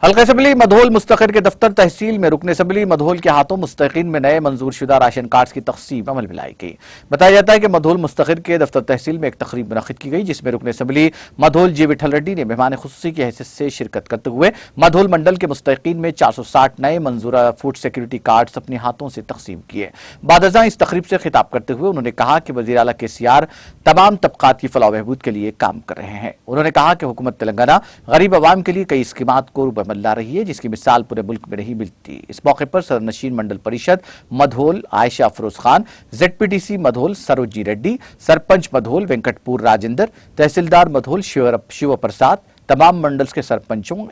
हल्का असम्बली मधोल मुस्तकिर के दफ्तर तहसील में रुकन असम्बली मधोल के हाथों मुस्तकीन में नए मंजूर शुदा राशन कार्ड्स की तकसीम अमल में लाई गई। बताया जाता है कि मधोल मुस्तकिर के दफ्तर तहसील में एक तकरीब मुनक्किद की गई, जिसमें रुकन असम्बली मधोल जी विठल रेड्डी ने मेहमान खुसूसी की हैसियत से शिरकत करते हुए मधोल मंडल के मुस्तकीन में 460 नए मंजूरा फूड सिक्योरिटी कार्ड्स अपने हाथों से तकसीम किए। बादजा इस तकरीब से खिताब करते हुए उन्होंने कहा कि वज़ीर आला KCR तमाम तबकात की फलाह बहबूद के लिए काम कर रहे हैं। उन्होंने कहा कि हुकूमत तेलंगाना गरीब आवाम के लिए कई स्कीमात को रूबमल ला रही है, जिसकी मिसाल पूरे मुल्क में नहीं मिलती। इस मौके पर सदरनशीन मंडल परिषद मधोल आयशा अफरोज खान, ZPTC मधोल सरोजी रेड्डी, सरपंच मधोल वेंकटपुर राजेंद्र, तहसीलदार मधोल शिव प्रसाद, तमाम मंडल्स के सरपंचों,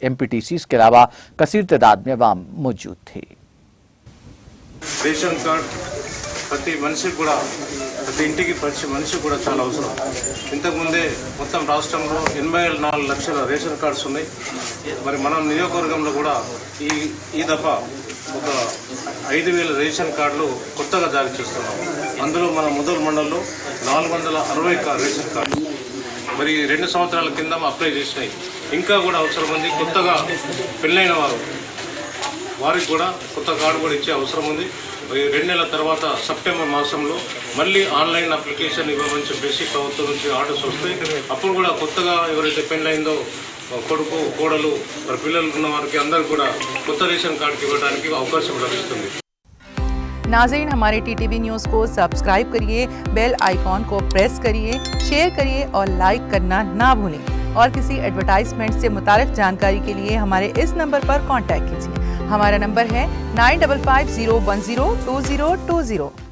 MPTCs के अलावा कसीर तादाद में अवाम मौजूद थे। రేషన్ కార్డ్ ప్రతి మనిషికి కూడా ప్రతి ఇంటికి ప్రతి మనిషికి కూడా చాలా అవసరం. ఇంతకుముందే మొత్తం రాష్ట్రంలో 84 లక్షల రేషన్ కార్డ్స్ ఉన్నాయి. మరి మనం నియోజకవర్గంలో కూడా ఈ దఫా ఒక 5000 రేషన్ కార్డులు కొత్తగా జారీ చేస్తున్నాం. అందులో మన ముదల్ మండలంలో 460 రేషన్ కార్డు మరి 2 సంవత్సరాల కింద అప్లై చేసినాయి. ఇంకా కూడా అవసరం ఉంది. కొత్తగా పెళ్ళైన వారికి కూడా కొత్త కార్డు కూడా ఇచ్చే అవసరం ఉంది. 2 నెలల తర్వాత సెప్టెంబర్ మాసంలో మళ్ళీ ఆన్లైన్ అప్లికేషన్ ఇవ్వమని చెప్పేసి ప్రభుత్వం నుంచి ఆర్డర్స్ వస్తాయి. అప్పుడు కూడా కొత్తగా ఎవరైతే పెళ్ళైందో కొడుకు కోడలు మరి పిల్లలు ఉన్న వారికి అందరూ కూడా కొత్త రేషన్ కార్డుకి ఇవ్వడానికి అవకాశం లభిస్తుంది. नाज़रीन, हमारे TTV न्यूज़ को सब्सक्राइब करिए, बेल आइकॉन को प्रेस करिए, शेयर करिए और लाइक करना ना भूलें। और किसी एडवर्टाइजमेंट से मुताल्लिक़ जानकारी के लिए हमारे इस नंबर पर कांटेक्ट कीजिए। हमारा नंबर है 9550102020।